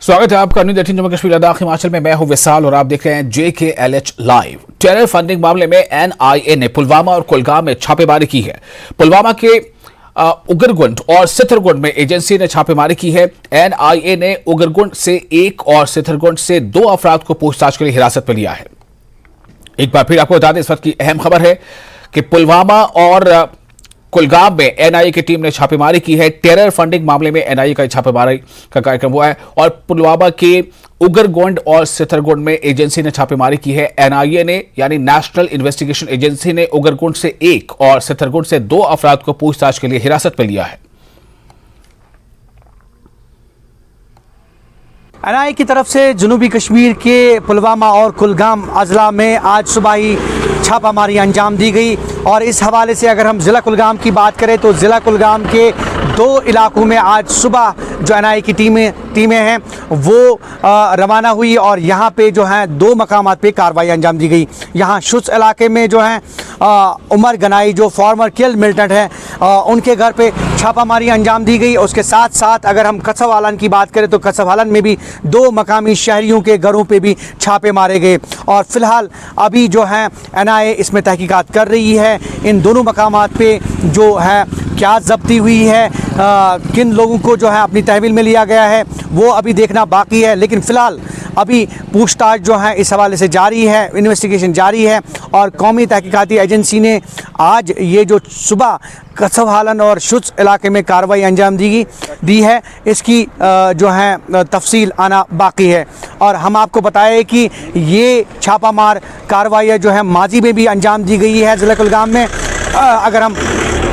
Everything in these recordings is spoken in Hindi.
स्वागत है आपका न्यूज़ 18 जम्मू कश्मीर लद्दाख हिमाचल में। मैं हूं विशाल और आप देख रहे हैं JKLH लाइव। टेरर फंडिंग मामले में NIA ने पुलवामा और कुलगाम में छापेमारी की है। पुलवामा के उगरगुंड और सिथरगुंड में एजेंसी ने छापेमारी की है। NIA ने उगरगुंड से 1 और सिथरगुंड से 2 अफराद को पूछताछ के लिए हिरासत में लिया है। एक बार फिर आपको बता दें, इस वक्त की अहम खबर है कि पुलवामा और कुलगाम में NIA की टीम ने छापेमारी की है। टेरर फंडिंग मामले में NIA का छापेमारी का कार्यक्रम हुआ है और पुलवामा के उगरगोंड और सिथरगुंड में एजेंसी ने छापेमारी की है। NIA ने यानी नेशनल इन्वेस्टिगेशन एजेंसी ने उगरगोंड से 1 और सिथरगुंड से 2 अफराद को पूछताछ के लिए हिरासत में लिया है। NIA की तरफ से जनूबी कश्मीर के पुलवामा और कुलगाम अजला में आज सुबह ही छापामारी अंजाम दी गई। और इस हवाले से अगर हम ज़िला कुलगाम की बात करें तो ज़िला कुलगाम के 2 इलाकों में आज सुबह जो NIA की टीमें हैं वो रवाना हुई और यहाँ पे जो है 2 मकामात पे कार्रवाई अंजाम दी गई। यहाँ शुस इलाके में जो है उमर गनाई जो फॉर्मर किल मिलिटेंट हैं उनके घर पे छापामारी अंजाम दी गई। उसके साथ साथ अगर हम कसब हालन की बात करें तो कसब हालन में भी 2 मकामी शहरियों के घरों पे भी छापे मारे गए। और फ़िलहाल अभी जो है NIA इसमें तहकीकात कर रही है इन दोनों मकामात पे जो है क्या ज़ब्ती हुई है, किन लोगों को जो है अपनी तहवील में लिया गया है वो अभी देखना बाकी है। लेकिन फ़िलहाल अभी पूछताछ जो है इस हवाले से जारी है, इन्वेस्टिगेशन जारी है। और कौमी तहकीकाती एजेंसी ने आज ये जो सुबह कसब हालन और शुस इलाके में कार्रवाई अंजाम दी है इसकी जो है तफसील आना बाकी है। और हम आपको बताएं कि ये छापामार कार्रवाई जो है माजी में भी अंजाम दी गई है ज़िला कुलगाम में। अगर हम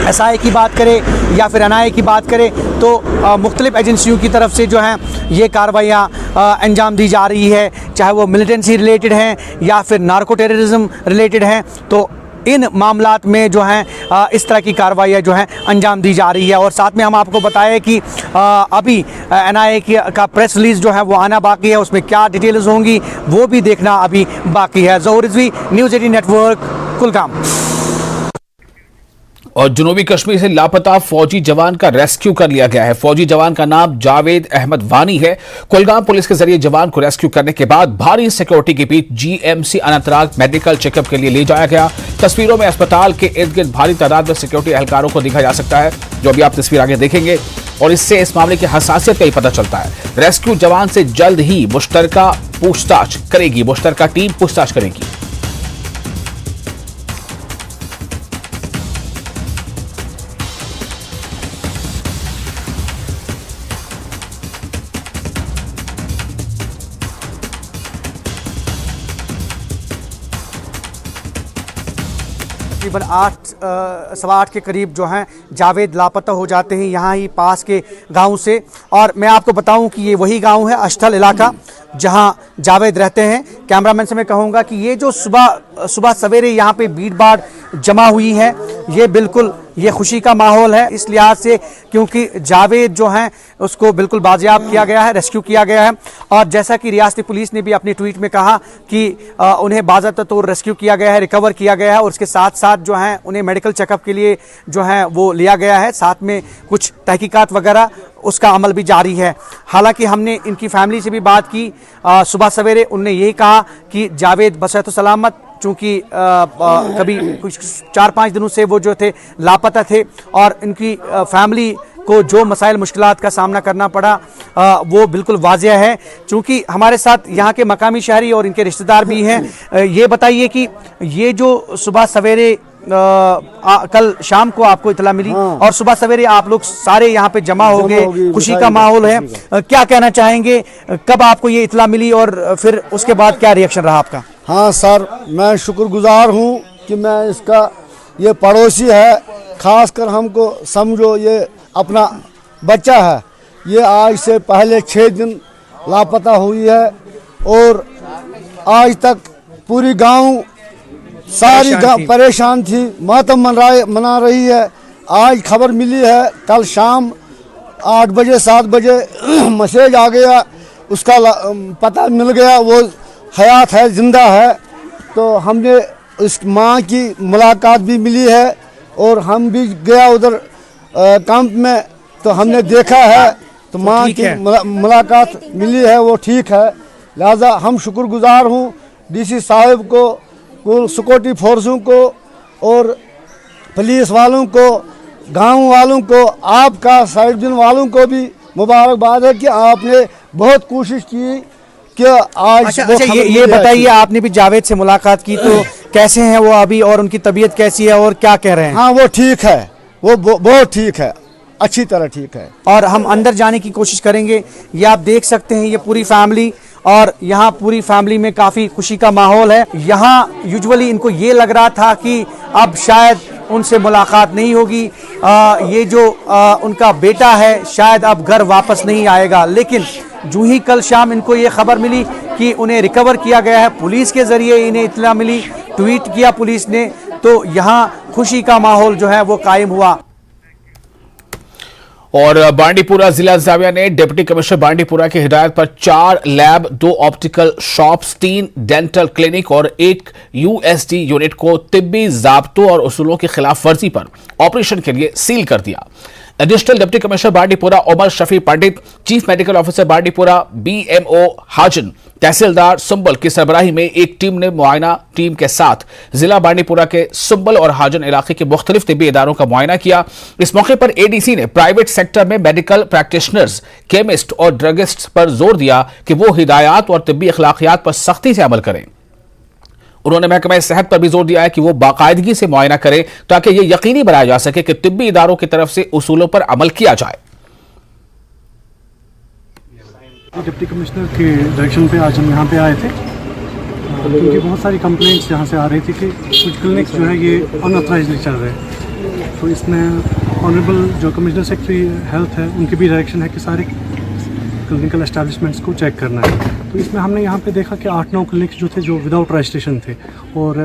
SIA की बात करें या फिर NIA की बात करें तो मुख्तलिफ़ एजेंसियों की तरफ से जो हैं ये कार्रवाइयाँ अंजाम दी जा रही है, चाहे वो मिलिटेंसी रिलेटेड हैं या फिर नार्को टेररिज्म रिलेटेड हैं। तो इन मामलात में जो हैं इस तरह की कार्रवाइयाँ जो हैं अंजाम दी जा रही है। और साथ में हम आपको बताएं कि अभी NIA का प्रेस रिलीज़ जो है वो आना बाकी है, उसमें क्या डिटेल्स होंगी वो भी देखना अभी बाकी है। ज़हूर रिजवी, न्यूज़ 18 नेटवर्क, कुलगाम। और जनूबी कश्मीर से लापता फौजी जवान का रेस्क्यू कर लिया गया है। फौजी जवान का नाम जावेद अहमद वानी है। कुलगाम पुलिस के जरिए जवान को रेस्क्यू करने के बाद भारी सिक्योरिटी के बीच GMC अनंतनाग मेडिकल चेकअप के लिए ले जाया गया। तस्वीरों में अस्पताल के इर्द गिर्द भारी तादाद में सिक्योरिटी एहलकारों को देखा जा सकता है, जो अभी आप तस्वीर आगे देखेंगे। और इससे इस मामले की हसासियत का ही पता चलता है। रेस्क्यू जवान से जल्द ही मुश्तरका टीम पूछताछ करेगी। तकरीबन 8 के करीब जो हैं जावेद लापता हो जाते हैं यहाँ ही पास के गांव से। और मैं आपको बताऊं कि ये वही गांव है अश्तल इलाका जहां जावेद रहते हैं। कैमरामैन से मैं कहूँगा कि ये जो सुबह सवेरे यहाँ पे भीड़ भाड़ जमा हुई है ये बिल्कुल ये खुशी का माहौल है इस लिहाज से क्योंकि जावेद जो हैं उसको बिल्कुल बाजियाब किया गया है, रेस्क्यू किया गया है। और जैसा कि रियासती पुलिस ने भी अपनी ट्वीट में कहा कि उन्हें बाज़ाब्ता तौर रेस्क्यू किया गया है, रिकवर किया गया है और उसके साथ साथ जो हैं उन्हें मेडिकल चेकअप के लिए जो है वो लिया गया है। साथ में कुछ तहकीकात वगैरह उसका अमल भी जारी है। हालांकि हमने इनकी फैमिली से भी बात की सुबह सवेरे, उनने यही कहा कि जावेद बसैत सलामत, चूँकि कभी कुछ 4-5 दिनों से वो जो थे लापता थे और इनकी फैमिली को जो मसाइल मुश्किलात का सामना करना पड़ा वो बिल्कुल वाज़ेह है। चूँकि हमारे साथ यहाँ के मकामी शहरी और इनके रिश्तेदार भी हैं। ये बताइए कि ये जो सुबह सवेरे कल शाम को आपको इतला मिली और सुबह सवेरे आप लोग सारे यहाँ पे जमा हो गए, खुशी का माहौल है, क्या कहना चाहेंगे? कब आपको ये इतला मिली और फिर उसके बाद क्या रिएक्शन रहा आपका? हाँ सर, मैं शुक्रगुजार हूँ कि मैं इसका ये पड़ोसी है, खासकर हमको समझो ये अपना बच्चा है। ये आज से पहले 6 दिन लापता हुई है और आज तक पूरी गांव सारी परेशान थी, मातम मना रही है। आज खबर मिली है कल शाम 8 बजे 7 बजे मैसेज आ गया, उसका पता मिल गया वो हयात है, जिंदा है। तो हमने इस माँ की मुलाकात भी मिली है और हम भी गया उधर कैंप में, तो हमने देखा है तो माँ ठीक की है। मुलाकात मिली है वो ठीक है। लिहाजा हम शुक्रगुजार हूँ डीसी साहब को, सिक्योरिटी फोर्सों को और पुलिस वालों को, गांव वालों को, आपका साइड दिन वालों को भी मुबारकबाद है कि आपने बहुत कोशिश की कि आज अच्छा वो अच्छा, खबर ये मिली है बताइए, अच्छी। आपने भी जावेद से मुलाकात की, तो कैसे हैं वो अभी और उनकी तबीयत कैसी है और क्या कह रहे हैं? हाँ वो ठीक है, वो बहुत ठीक है, अच्छी तरह ठीक है। और हम अंदर जाने की कोशिश करेंगे। ये आप देख सकते हैं, ये पूरी फैमिली, और यहाँ पूरी फैमिली में काफ़ी खुशी का माहौल है। यहाँ यूजुअली इनको ये लग रहा था कि अब शायद उनसे मुलाकात नहीं होगी, ये जो उनका बेटा है शायद अब घर वापस नहीं आएगा, लेकिन जो ही कल शाम इनको ये खबर मिली कि उन्हें रिकवर किया गया है, पुलिस के ज़रिए इन्हें इत्तला मिली, ट्वीट किया पुलिस ने, तो यहाँ खुशी का माहौल जो है वो कायम हुआ। और बांडीपुरा जिला इंतजामिया ने डिप्टी कमिश्नर बांडीपुरा की हिदायत पर 4 lab, 2 optical shops, 3 dental clinic और 1 यूएसडी यूनिट को तिब्बी ज़ाब्तों और उसूलों की खिलाफ वर्जी पर ऑपरेशन के लिए सील कर दिया। Additional deputy commissioner Bandipora Umar Shafi Pandit, chief medical officer Bandipora BMO Hajan, तहसीलदार सुंबल की सरबराही में एक टीम ने मुआयना टीम के साथ जिला बांडीपुरा के सुंबल और हाजन इलाके के मुख्तलिफ तिब्बी इदारों का मुआयना किया। इस मौके पर एडीसी ने प्राइवेट सेक्टर में मेडिकल प्रैक्टिशनर्स, केमिस्ट और ड्रगिस्ट पर जोर दिया कि वो हिदायत और तिब्बी अखलाकियात पर सख्ती से अमल करें। उन्होंने महकमा सेहत पर भी जोर दिया है कि वो बाकायदगी से मुआयना करें ताकि यह यकीनी बनाया जा सके कि तिब्बी इदारों की तरफ से उसूलों पर अमल किया जाए। डिप्टी कमिश्नर के डायरेक्शन पे आज हम यहाँ पे आए थे क्योंकि बहुत सारी कंप्लेंट्स यहाँ से आ रही थी कि कुछ क्लिनिक्स जो है ये अनऑथराइज्ड चल रहे हैं। तो इसमें ऑनरेबल जो कमिश्नर सेक्रेटरी हेल्थ है उनकी भी डायरेक्शन है कि सारे क्लिनिकल एस्टैब्लिशमेंट्स को चेक करना है। तो इसमें हमने यहाँ पे देखा कि 8-9 क्लिनिक्स जो थे जो विदाउट रजिस्ट्रेशन थे और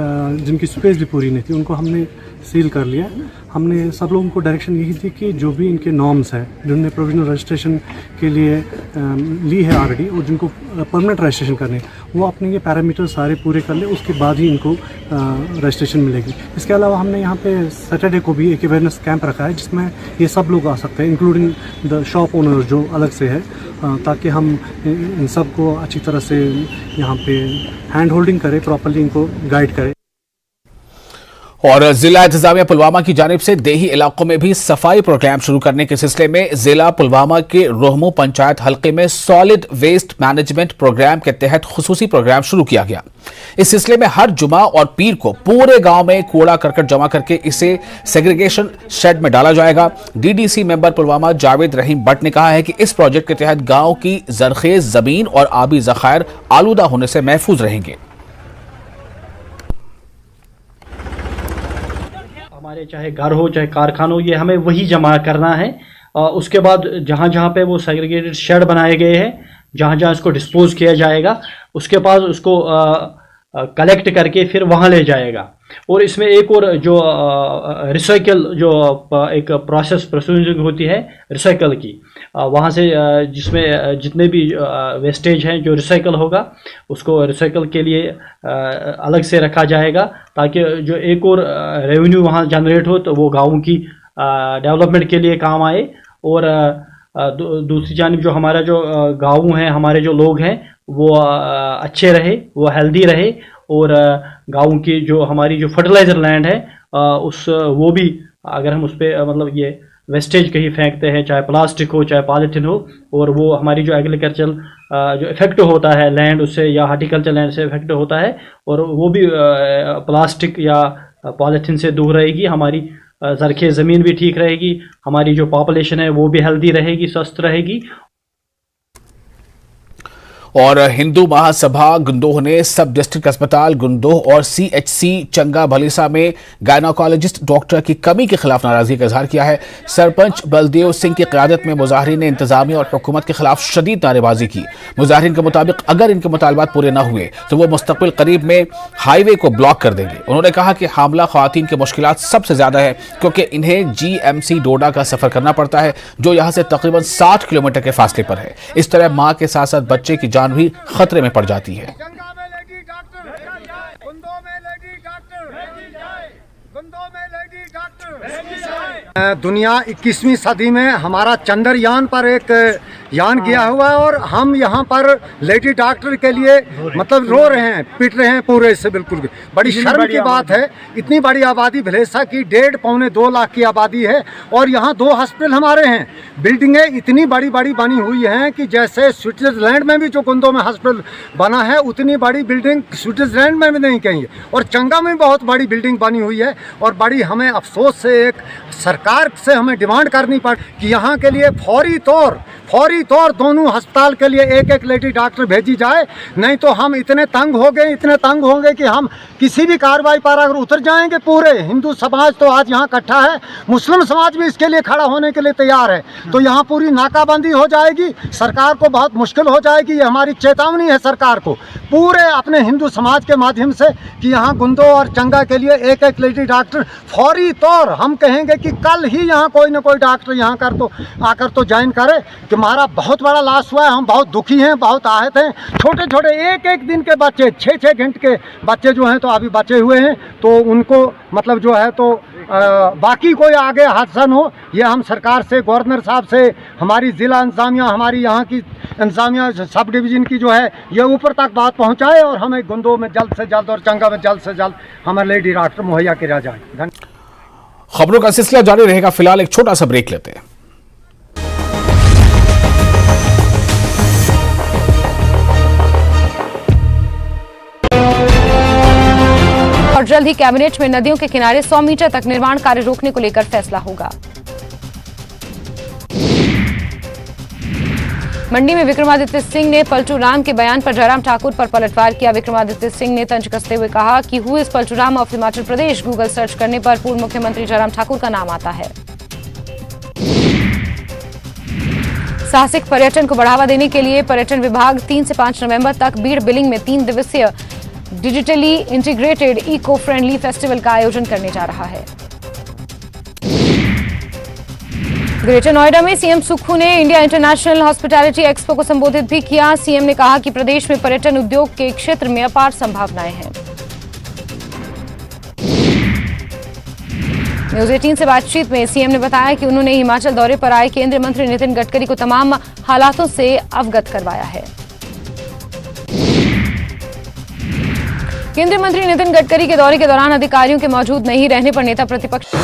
जिनकी स्पेस भी पूरी नहीं थी, उनको हमने सील कर लिया। हमने सब लोगों को डायरेक्शन यही थी कि जो भी इनके नॉर्म्स हैं, जिनने प्रोविजनल रजिस्ट्रेशन के लिए ली है ऑलरेडी और जिनको परमानेंट रजिस्ट्रेशन करने, वो अपने ये पैरामीटर सारे पूरे कर ले, उसके बाद ही इनको रजिस्ट्रेशन मिलेगी। इसके अलावा हमने यहाँ पे सैटरडे को भी एक अवेयरनेस कैंप रखा है जिसमें ये सब लोग आ सकते हैं, इंक्लूडिंग द शॉप ओनर जो अलग से है, ताकि हम इन सब को अच्छी तरह से यहाँ पे हैंड होल्डिंग करें, प्रॉपर्ली इनको गाइड करें। और जिला इंतजामिया पुलवामा की जानिब से देही इलाकों में भी सफाई प्रोग्राम शुरू करने के सिलसिले में जिला पुलवामा के रोहमू पंचायत हल्के में सॉलिड वेस्ट मैनेजमेंट प्रोग्राम के तहत खुसूसी प्रोग्राम शुरू किया गया। इस सिलसिले में हर जुमा और पीर को पूरे गांव में कूड़ा करकट जमा करके इसे सेग्रीगेशन शेड में डाला जाएगा। डीडीसी मेंबर पुलवामा जावेद रहीम भट्ट ने कहा है कि इस प्रोजेक्ट के तहत गांव की जरखेज जमीन और आबी जखायर आलूदा होने से महफूज रहेंगे। हमारे चाहे घर हो चाहे कारखाना हो, ये हमें वही जमा करना है। उसके बाद जहाँ जहाँ पे वो सेग्रीगेटेड शेड बनाए गए हैं, जहाँ जहाँ इसको डिस्पोज किया जाएगा, उसके बाद उसको कलेक्ट करके फिर वहाँ ले जाएगा। और इसमें एक और जो रिसाइकल जो एक प्रोसेसिंग होती है रिसाइकल की, वहाँ से जिसमें जितने भी वेस्टेज हैं जो रिसाइकल होगा उसको रिसाइकल के लिए अलग से रखा जाएगा, ताकि जो एक और रेवेन्यू वहाँ जनरेट हो तो वो गाँव की डेवलपमेंट के लिए काम आए। और दूसरी जानिब जो हमारा जो गाँव है, हमारे जो लोग हैं वो अच्छे रहे, वो हेल्दी रहे, और गाँव की जो हमारी जो फर्टिलाइज़र लैंड है उस वो भी अगर हम उस पर मतलब ये वेस्टेज कहीं फेंकते हैं, चाहे प्लास्टिक हो चाहे पॉलीथीन हो, और वो हमारी जो एग्रीकल्चर जो इफेक्ट होता है लैंड उससे या हार्टिकल्चर लैंड से इफेक्ट होता है, और वो भी प्लास्टिक या पॉलीथीन से दूर रहेगी। हमारी ज़रख़े ज़मीन भी ठीक रहेगी, हमारी जो पॉपुलेशन है वो भी हेल्दी रहेगी, स्वस्थ रहेगी। और हिंदू महासभा गुंदोह ने सब डिस्ट्रिक्ट अस्पताल गुंदोह और सीएचसी चंगा भलीसा में गायनोकोलॉजिस्ट डॉक्टर की कमी के खिलाफ नाराजगी का इजहार किया है। सरपंच बलदेव सिंह की क़यादत में मुजाहिरीन ने इंतजामिया और हुकूमत के खिलाफ शदीद नारेबाजी की। मुजाहिरीन के मुताबिक अगर इनके मुतालबात पूरे न हुए तो वो मुस्तक़बिल करीब में हाईवे को ब्लॉक कर देंगे। उन्होंने कहा कि हामला ख़वातीन की मुश्किलात सबसे ज़्यादा है क्योंकि इन्हें जीएमसी डोडा का सफ़र करना पड़ता है जो यहाँ से तकरीबन 60 किलोमीटर के फासले पर है। इस तरह माँ के साथ साथ बच्चे की जान भी खतरे में पड़ जाती है। चंगा में लेडी डॉक्टर, गुंदों में लेडी डॉक्टर, गुंदों में लेडी डॉक्टर। दुनिया 21वीं सदी में हमारा चंद्रयान पर एक यान गया हुआ है और हम यहाँ पर लेडी डॉक्टर के लिए मतलब रो रहे हैं, पिट रहे हैं पूरे इससे। बिल्कुल बड़ी शर्म की बात है। इतनी बड़ी आबादी भलेसा की 1.5-2 लाख की आबादी है और यहाँ 2 हॉस्पिटल हमारे हैं। बिल्डिंगें इतनी बड़ी बड़ी बनी हुई हैं कि जैसे स्विट्जरलैंड में भी जो गुंदों में हॉस्पिटल बना है उतनी बड़ी बिल्डिंग स्विट्जरलैंड में भी नहीं कहीं है। और चंगा में बहुत बड़ी बिल्डिंग बनी हुई है और बड़ी हमें अफसोस से एक सरकार से हमें डिमांड करनी पड़ कि यहाँ के लिए फौरी तौर दोनों अस्पताल के लिए एक लेडी डॉक्टर भेजी जाए। नहीं तो हम इतने तंग हो गए कि हम किसी भी कार्रवाई पर अगर उतर जाएंगे। पूरे हिंदू समाज तो आज यहाँ इकट्ठा है, मुस्लिम समाज भी इसके लिए खड़ा होने के लिए तैयार है। तो यहाँ पूरी नाकाबंदी हो जाएगी, सरकार को बहुत मुश्किल हो जाएगी। ये हमारी चेतावनी है सरकार को पूरे अपने हिंदू समाज के माध्यम से कि यहाँ गुंदो और चंगा के लिए एक लेडी डॉक्टर फौरी तौर, हम कहेंगे कि कल ही यहाँ कोई ना कोई डॉक्टर यहाँ आकर तो ज्वाइन करे। कि हमारा बहुत बड़ा लॉस हुआ है, हम बहुत दुखी हैं, बहुत आहत हैं। छोटे छोटे एक दिन के बच्चे 6 घंटे के बच्चे जो हैं तो अभी बचे हुए हैं। तो उनको मतलब जो है तो बाकी कोई आगे हादसा न हो, ये हम सरकार से, गवर्नर साहब से, हमारी ज़िला इंतज़ामिया, हमारी यहाँ की इंतज़ामिया सब डिवीज़न की जो है ये ऊपर तक बात पहुँचाए और हमें गुंदों में जल्द से जल्द और चंगा में जल्द से जल्द हमें लेडी डॉक्टर मुहैया किया जाए। धन्यवाद। खबरों का सिलसिला जारी रहेगा, फिलहाल एक छोटा सा ब्रेक लेते हैं। और जल्द ही कैबिनेट में नदियों के किनारे 100 मीटर तक निर्माण कार्य रोकने को लेकर फैसला होगा। मंडी में विक्रमादित्य सिंह ने पलटू राम के बयान पर जयराम ठाकुर पर पलटवार किया। विक्रमादित्य सिंह ने तंज कसते हुए कहा कि who is Paltu Ram of Himachal Pradesh, Google search करने पर पूर्व मुख्यमंत्री जयराम ठाकुर का नाम आता है। साहसिक पर्यटन को बढ़ावा देने के लिए पर्यटन विभाग 3 से 5 नवंबर तक बीड़ बिलिंग में 3 दिवसीय digitally integrated eco friendly festival का आयोजन करने जा रहा है। ग्रेटर नोएडा में सीएम सुक्खू ने इंडिया इंटरनेशनल हॉस्पिटैलिटी एक्सपो को संबोधित भी किया। सीएम ने कहा कि प्रदेश में पर्यटन उद्योग के क्षेत्र में अपार संभावनाएं हैं। न्यूज 18 से बातचीत में सीएम ने बताया कि उन्होंने हिमाचल दौरे पर आए केंद्रीय मंत्री नितिन गडकरी को तमाम हालातों से अवगत करवाया है। केंद्रीय मंत्री नितिन गडकरी के दौरे के दौरान अधिकारियों के मौजूद नहीं रहने पर नेता प्रतिपक्ष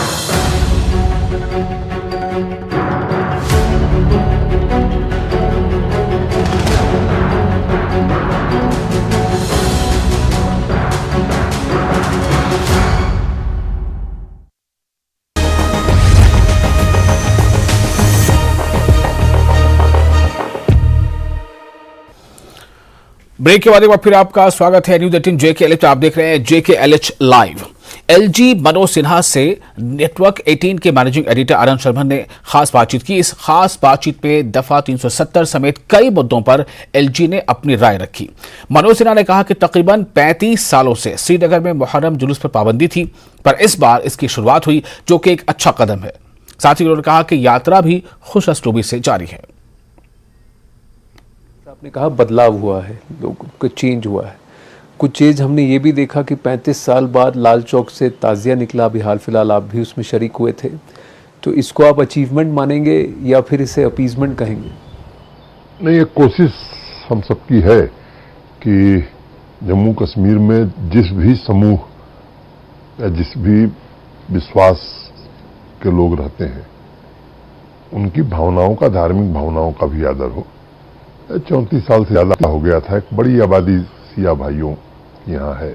ब्रेक के बाद एक बार फिर आपका स्वागत है न्यूज 18 JKLH। आप देख रहे हैं JKLH live. LG Manoj Sinha से नेटवर्क 18 के मैनेजिंग एडिटर आनंद शर्मा ने खास बातचीत की। इस खास बातचीत में दफा 370 समेत कई मुद्दों पर LG ने अपनी राय रखी। मनोज सिन्हा ने कहा कि तकरीबन 35 सालों से श्रीनगर में मुहर्रम जुलूस पर पाबंदी थी, पर इस बार इसकी शुरुआत हुई, जो कि एक अच्छा कदम है। साथ ही उन्होंने कहा कि यात्रा भी खुश असलूबी से जारी है। आपने कहा बदलाव हुआ है, लोगों को चेंज हुआ है। कुछ चीज़ हमने ये भी देखा कि 35 साल बाद लाल चौक से ताज़िया निकला, अभी हाल फिलहाल आप भी उसमें शरीक हुए थे। तो इसको आप अचीवमेंट मानेंगे या फिर इसे अपीजमेंट कहेंगे? नहीं, ये कोशिश हम सबकी है कि जम्मू कश्मीर में जिस भी समूह या जिस भी विश्वास के लोग रहते हैं उनकी भावनाओं का, धार्मिक भावनाओं का भी आदर हो। 34 साल से ज़्यादा हो गया था, एक बड़ी आबादी सिया भाइयों यहाँ है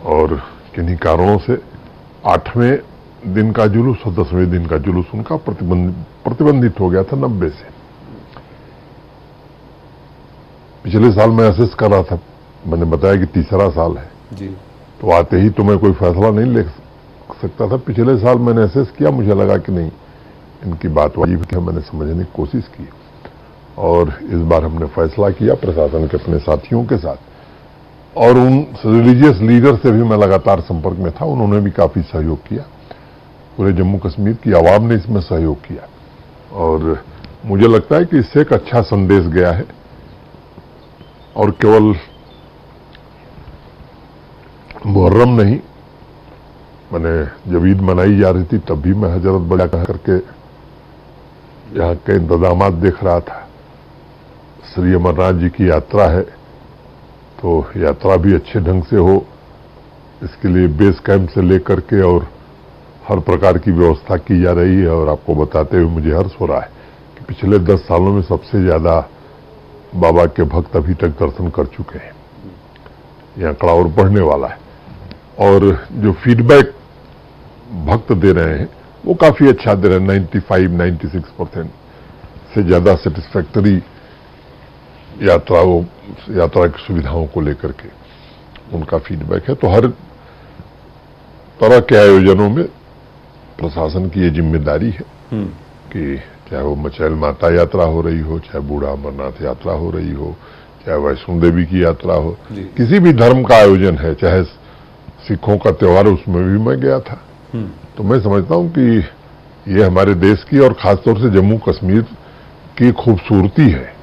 और किन्हीं कारणों से 8वें दिन का जुलूस और 10वें दिन का जुलूस उनका प्रतिबंधित हो गया था 90 से। पिछले साल मैं असेस कर रहा था, मैंने बताया कि तीसरा साल है जी, तो आते ही तो मैं कोई फैसला नहीं ले सकता था। पिछले साल मैंने असेस किया, मुझे लगा कि नहीं, इनकी बात वाजिब थी, मैंने समझने की कोशिश की और इस बार हमने फैसला किया प्रशासन के अपने साथियों के साथ। और उन रिलीजियस लीडर से भी मैं लगातार संपर्क में था, उन्होंने भी काफ़ी सहयोग किया। पूरे जम्मू कश्मीर की आवाम ने इसमें सहयोग किया और मुझे लगता है कि इससे एक अच्छा संदेश गया है। और केवल मुहर्रम नहीं, मैंने जब ईद मनाई जा रही थी तब भी मैं हजरत बजा करके यहाँ के इंतजाम देख रहा था। श्री अमरनाथ जी की यात्रा है, तो यात्रा भी अच्छे ढंग से हो, इसके लिए बेस कैंप से लेकर के और हर प्रकार की व्यवस्था की जा रही है। और आपको बताते हुए मुझे हर्ष हो रहा है कि पिछले 10 सालों में सबसे ज्यादा बाबा के भक्त अभी तक दर्शन कर चुके हैं। यह आंकड़ा और बढ़ने वाला है, और जो फीडबैक भक्त दे रहे हैं वो काफी अच्छा दे रहे हैं। 95-96% से ज्यादा सेटिस्फैक्टरी यात्रा की सुविधाओं को लेकर के उनका फीडबैक है। तो हर तरह के आयोजनों में प्रशासन की ये जिम्मेदारी है कि चाहे वो मचैल माता यात्रा हो रही हो, चाहे बूढ़ा अमरनाथ यात्रा हो रही हो, चाहे वैष्णो देवी की यात्रा हो, किसी भी धर्म का आयोजन है, चाहे सिखों का त्योहार, उसमें भी मैं गया था। तो मैं समझता हूं कि ये हमारे देश की और खासतौर से जम्मू कश्मीर की खूबसूरती है,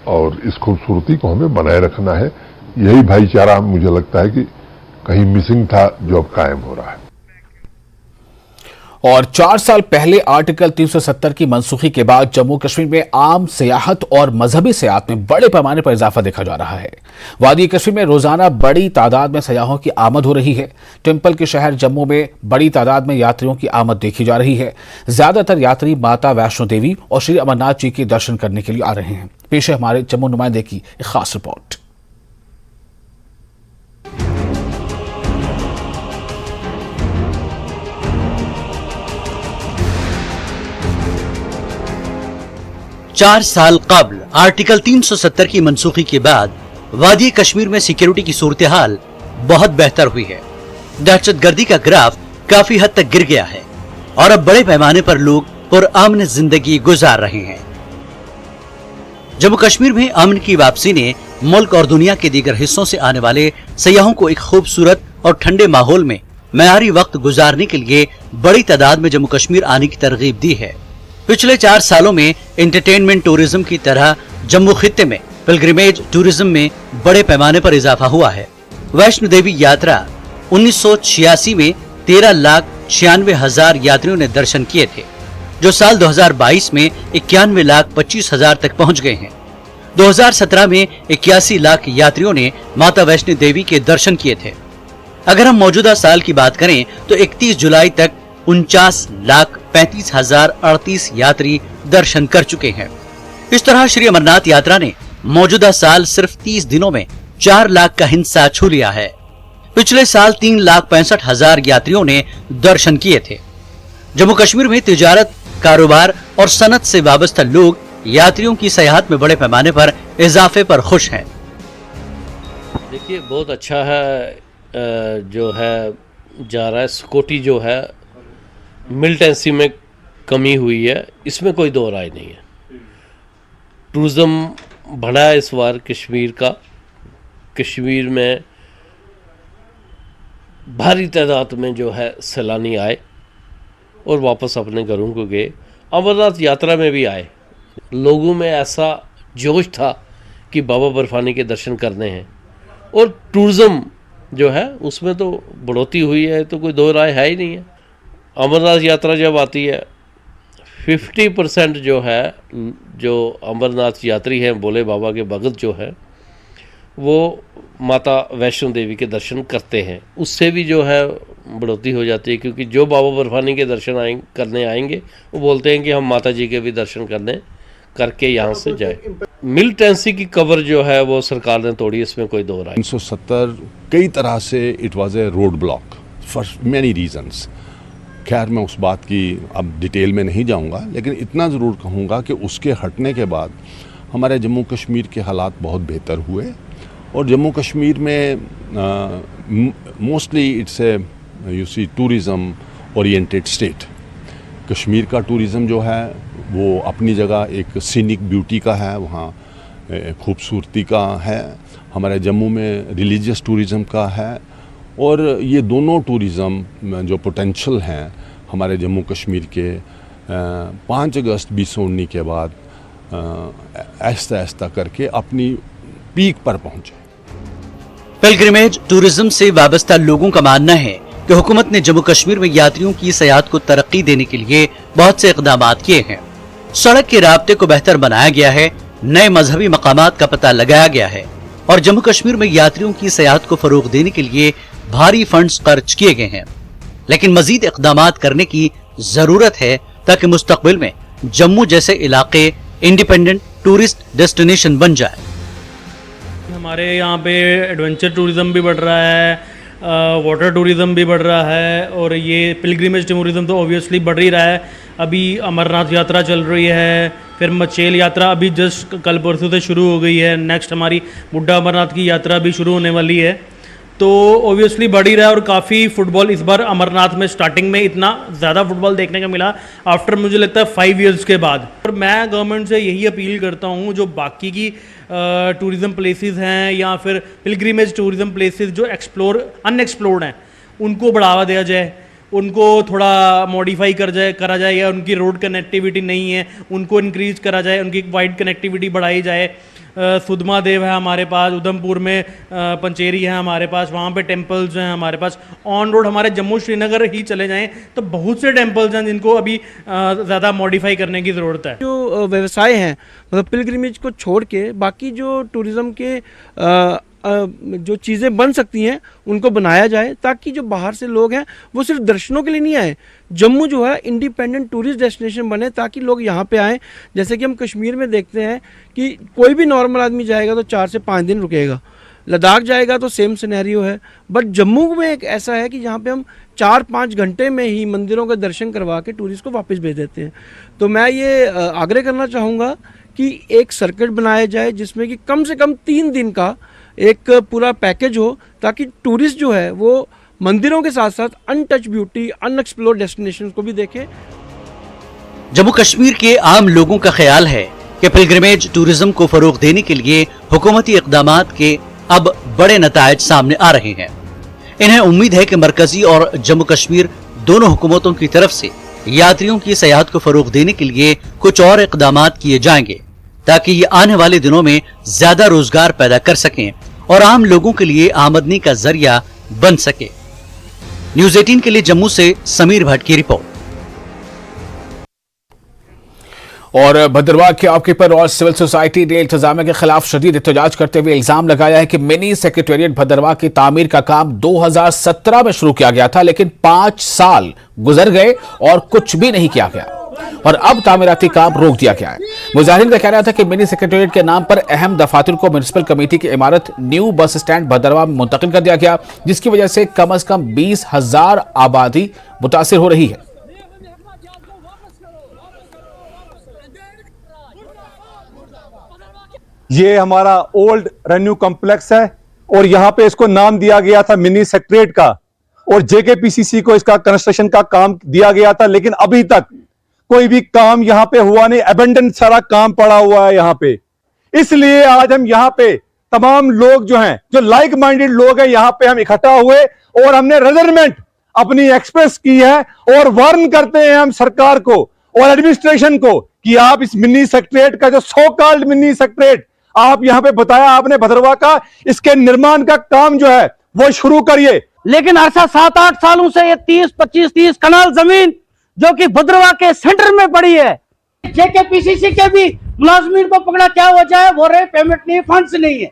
और इस खूबसूरती को हमें बनाए रखना है। यही भाईचारा मुझे लगता है कि कहीं मिसिंग था, जो अब कायम हो रहा है। और 4 साल पहले आर्टिकल 370 की मनसूखी के बाद जम्मू कश्मीर में आम सियाहत और मजहबी सियाहत में बड़े पैमाने पर इजाफा देखा जा रहा है। वादी कश्मीर में रोजाना बड़ी तादाद में सयाहों की आमद हो रही है। टेम्पल के शहर जम्मू में बड़ी तादाद में यात्रियों की आमद देखी जा रही है। ज्यादातर यात्री माता वैष्णो देवी और श्री अमरनाथ जी के दर्शन करने के लिए आ रहे हैं। पेश है हमारे जम्मू नुमाइंदे की एक खास रिपोर्ट। चार साल कबल आर्टिकल 370 की मनसूखी के बाद वादी कश्मीर में सिक्योरिटी की सूरत हाल बहुत बेहतर हुई है। दहशतगर्दी का ग्राफ काफी हद तक गिर गया है और अब बड़े पैमाने पर लोग पुरअमन जिंदगी गुजार रहे हैं। जम्मू कश्मीर में अमन की वापसी ने मुल्क और दुनिया के दीगर हिस्सों से आने वाले सयाहों को एक खूबसूरत और ठंडे माहौल में मयारी वक्त गुजारने के लिए बड़ी तादाद में जम्मू कश्मीर आने की तरगीब दी है। पिछले 4 सालों में एंटरटेनमेंट टूरिज्म की तरह जम्मू खित्ते में पिलग्रिमेज टूरिज्म में बड़े पैमाने पर इजाफा हुआ है। वैष्णो देवी यात्रा 1986 में 13,96,000 यात्रियों ने दर्शन किए थे, जो साल 2022 में 91,25,000 तक पहुंच गए हैं। 2017 में 81 लाख यात्रियों ने माता वैष्णो देवी के दर्शन किए थे। अगर हम मौजूदा साल की बात करें तो 31 जुलाई तक 49,35,038 यात्री दर्शन कर चुके हैं। इस तरह श्री अमरनाथ यात्रा ने मौजूदा साल सिर्फ 30 दिनों में 4 लाख का हिस्सा छू लिया है। पिछले साल 3,65,000 यात्रियों ने दर्शन किए थे। जम्मू कश्मीर में तिजारत, कारोबार और सनत से वाबस्ता लोग यात्रियों की सयाहत में बड़े पैमाने पर इजाफे पर खुश हैं। देखिए, बहुत अच्छा है जो है जा रहा है। सिक्योरिटी जो है मिलिटेंसी में कमी हुई है, इसमें कोई दो राय नहीं है। टूरिज़्म बढ़ा है इस बार कश्मीर का। कश्मीर में भारी तादाद में जो है सैलानी आए और वापस अपने घरों को गए। अमरनाथ यात्रा में भी आए। लोगों में ऐसा जोश था कि बाबा बर्फानी के दर्शन करने हैं, और टूरिज़्म जो है उसमें तो बढ़ोतरी हुई है, तो कोई दो राय है ही नहीं है। अमरनाथ यात्रा जब आती है 50% जो है, जो अमरनाथ यात्री हैं, भोले बाबा के भगत जो है, वो माता वैष्णो देवी के दर्शन करते हैं। उससे भी जो है बढ़ोतरी हो जाती है, क्योंकि जो बाबा बर्फानी के दर्शन करने आएंगे वो बोलते हैं कि हम माता जी के भी दर्शन करके यहाँ से जाए। मिलिटेंसी की कवर जो है वो सरकार ने तोड़ी, इसमें कोई दो राय। 370 कई तरह से it was a road block for many reasons. खैर, मैं उस बात की अब डिटेल में नहीं जाऊंगा, लेकिन इतना ज़रूर कहूँगा कि उसके हटने के बाद हमारे जम्मू कश्मीर के हालात बहुत बेहतर हुए, और जम्मू कश्मीर में mostly it's a U C tourism oriented state. Kashmir का टूरिज़म जो है वो अपनी जगह एक सीनिक ब्यूटी का है, वहाँ खूबसूरती का है। हमारे जम्मू में रिलीजियस टूरिज़म का है, और ये दोनों टूरिज़म जो पोटेंशियल हैं हमारे जम्मू कश्मीर के 5 अगस्त 2019 के बाद आहिस्ता आहिस्ता करके अपनी पीक पर पहुंचे। पिलग्रिमेज टूरिज्म से वाबस्ता लोगों का मानना है कि हुकूमत ने जम्मू कश्मीर में यात्रियों की सयाहत को तरक्की देने के लिए बहुत से इकदाम किए हैं। सड़क के राब्ते को बेहतर बनाया गया है, नए मजहबी मकामात का पता लगाया गया है और जम्मू कश्मीर में यात्रियों की सयाहत को फरोग देने के लिए भारी फंड्स खर्च किए गए हैं। लेकिन मजीद इकदाम करने की जरूरत है ताकि मुस्तकबिल में जम्मू जैसे इलाके इंडिपेंडेंट टूरिस्ट डेस्टिनेशन बन जाए। हमारे यहाँ पे एडवेंचर टूरिज्म भी बढ़ रहा है, वाटर टूरिज्म भी बढ़ रहा है और ये पिलग्रिमेज टूरिज्म तो ऑब्वियसली बढ़ ही रहा है। अभी अमरनाथ यात्रा चल रही है, फिर मचेल यात्रा अभी जस्ट कल परसों से शुरू हो गई है। नेक्स्ट हमारी बुड्ढा अमरनाथ की यात्रा भी शुरू होने वाली है। तो ऑब्वियसली बढ़ ही रहा है और काफ़ी फुटबॉल इस बार अमरनाथ में स्टार्टिंग में इतना ज़्यादा फुटबॉल देखने को मिला आफ्टर मुझे लगता है 5 इयर्स के बाद। और मैं गवर्नमेंट से यही अपील करता हूँ जो बाकी की टूरिज़म प्लेसेस हैं या फिर पिलग्रिमेज टूरिज़म प्लेसेस जो अनएक्सप्लोर्ड हैं उनको बढ़ावा दिया जाए, उनको थोड़ा मॉडिफाई करा जाए या उनकी रोड कनेक्टिविटी नहीं है उनको इंक्रीज करा जाए, उनकी वाइड कनेक्टिविटी बढ़ाई जाए। सुधमा देव है हमारे पास, उधमपुर में पंचेरी है हमारे पास, वहाँ पे टेम्पल्स हैं हमारे पास। ऑन रोड हमारे जम्मू श्रीनगर ही चले जाएं तो बहुत से टेम्पल्स हैं जिनको अभी ज़्यादा मॉडिफाई करने की ज़रूरत है। जो व्यवसाय हैं मतलब पिलग्रिमेज को छोड़ के बाकी जो टूरिज़्म के जो चीज़ें बन सकती हैं उनको बनाया जाए ताकि जो बाहर से लोग हैं वो सिर्फ दर्शनों के लिए नहीं आए। जम्मू जो है इंडिपेंडेंट टूरिस्ट डेस्टिनेशन बने ताकि लोग यहाँ पे आएँ। जैसे कि हम कश्मीर में देखते हैं कि कोई भी नॉर्मल आदमी जाएगा तो 4 से 5 दिन रुकेगा, लद्दाख जाएगा तो सेम सिनेरियो है, बट जम्मू में एक ऐसा है कि जहाँ पे हम 4-5 घंटे में ही मंदिरों के दर्शन करवा के टूरिस्ट को वापस भेज देते हैं। तो मैं ये आग्रह करना चाहूँगा कि एक सर्किट बनाया जाए जिसमें कि कम से कम 3 दिन का एक पूरा पैकेज हो ताकि टूरिस्ट जो है वो मंदिरों के साथ साथ अनटच ब्यूटी अनएक्सप्लोर्ड डेस्टिनेशंस को भी देखें। जम्मू कश्मीर के आम लोगों का ख्याल है कि पिलग्रिमेज टूरिज्म को फरोग देने के लिए हुकूमती इक़दामात के अब बड़े नतायज सामने आ रहे हैं। इन्हें उम्मीद है कि मरकजी और जम्मू कश्मीर दोनों हुकूमतों की तरफ से यात्रियों की सयाहत को फरोग देने के लिए कुछ और इक़दामात किए जाएंगे ताकि ये आने वाले दिनों में ज्यादा रोजगार पैदा कर सकें और आम लोगों के लिए आमदनी का जरिया बन सके। न्यूज़ 18 के लिए जम्मू से समीर भट्ट की रिपोर्ट। और भद्रवाह के आपकीपर और सिविल सोसाइटी ने इंतजामिया के खिलाफ शदीद एहतजाज करते हुए इल्जाम लगाया है कि मिनी सेक्रेटेरिएट भद्रवाह की तामीर का काम 2017 में शुरू किया गया था, लेकिन 5 साल गुजर गए और कुछ भी नहीं किया गया और अब तामीराती काम रोक दिया गया है। मुजाहिरीन का कहना था कि मिनी सेक्रेटेरिएट के नाम पर अहम दफातर को म्युनिसिपल कमेटी की इमारत न्यू बस स्टैंड भद्रवाह में मुंतकिल कर दिया गया, जिसकी वजह से कम 20,000 आबादी मुतासिर हो रही है। ये हमारा ओल्ड रेन्यू कॉम्प्लेक्स है और यहाँ पे इसको नाम दिया गया था मिनी सेक्रेटेरिएट का और जेकेपीसीसी को इसका कंस्ट्रक्शन का काम दिया गया था, लेकिन अभी तक कोई भी काम यहाँ पे हुआ नहीं। अबेंडन सारा काम पड़ा हुआ है यहाँ पे। इसलिए आज हम यहाँ पे तमाम लोग जो हैं, जो लाइक माइंडेड लोग हैं, यहाँ पे हम इकट्ठा हुए और हमने रेजरमेंट अपनी एक्सप्रेस की है और वार्न करते हैं हम सरकार को और एडमिनिस्ट्रेशन को कि आप इस मिनी सेक्रेटेरिएट का जो सो कॉल्ड मिनी सेक्रेटेरिएट आप यहाँ पे बताया आपने भद्रवाह का, इसके निर्माण का काम जो है वो शुरू करिए। लेकिन अरसा 7-8 सालों से ये 30-25-30 कनाल जमीन जो कि भद्रवाह के सेंटर में पड़ी है, जेकेपीसीसी के भी मुलाजमीन को पकड़ा, क्या वजह है? वो रहे पेमेंट नहीं, फंड्स नहीं है।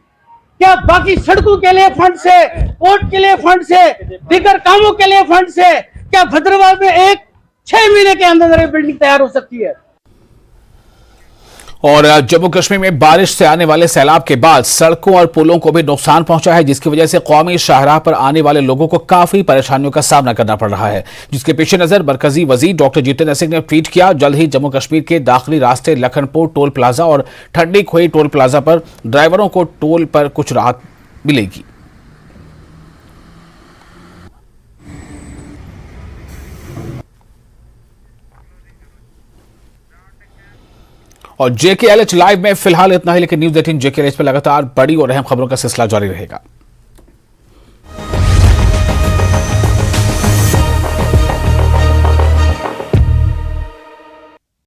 क्या बाकी सड़कों के लिए फंड से, पोर्ट के लिए फंड से, दीगर कामों के लिए फंड से, क्या भद्रवाह में 6 महीने के अंदर बिल्डिंग तैयार हो सकती है? और जम्मू कश्मीर में बारिश से आने वाले सैलाब के बाद सड़कों और पुलों को भी नुकसान पहुंचा है, जिसकी वजह से कौमी शाहराह पर आने वाले लोगों को काफी परेशानियों का सामना करना पड़ रहा है, जिसके पेश नजर मरकजी वजीर डॉक्टर जितेंद्र सिंह ने ट्वीट किया, जल्द ही जम्मू कश्मीर के दाखिली रास्ते लखनपुर टोल प्लाजा और ठंडी खोई टोल प्लाजा पर ड्राइवरों को टोल पर कुछ राहत मिलेगी। और JKLH लाइव में फिलहाल इतना ही, लेकिन न्यूज़ 18 JKLH पर लगातार बड़ी और अहम खबरों का सिलसिला जारी रहेगा।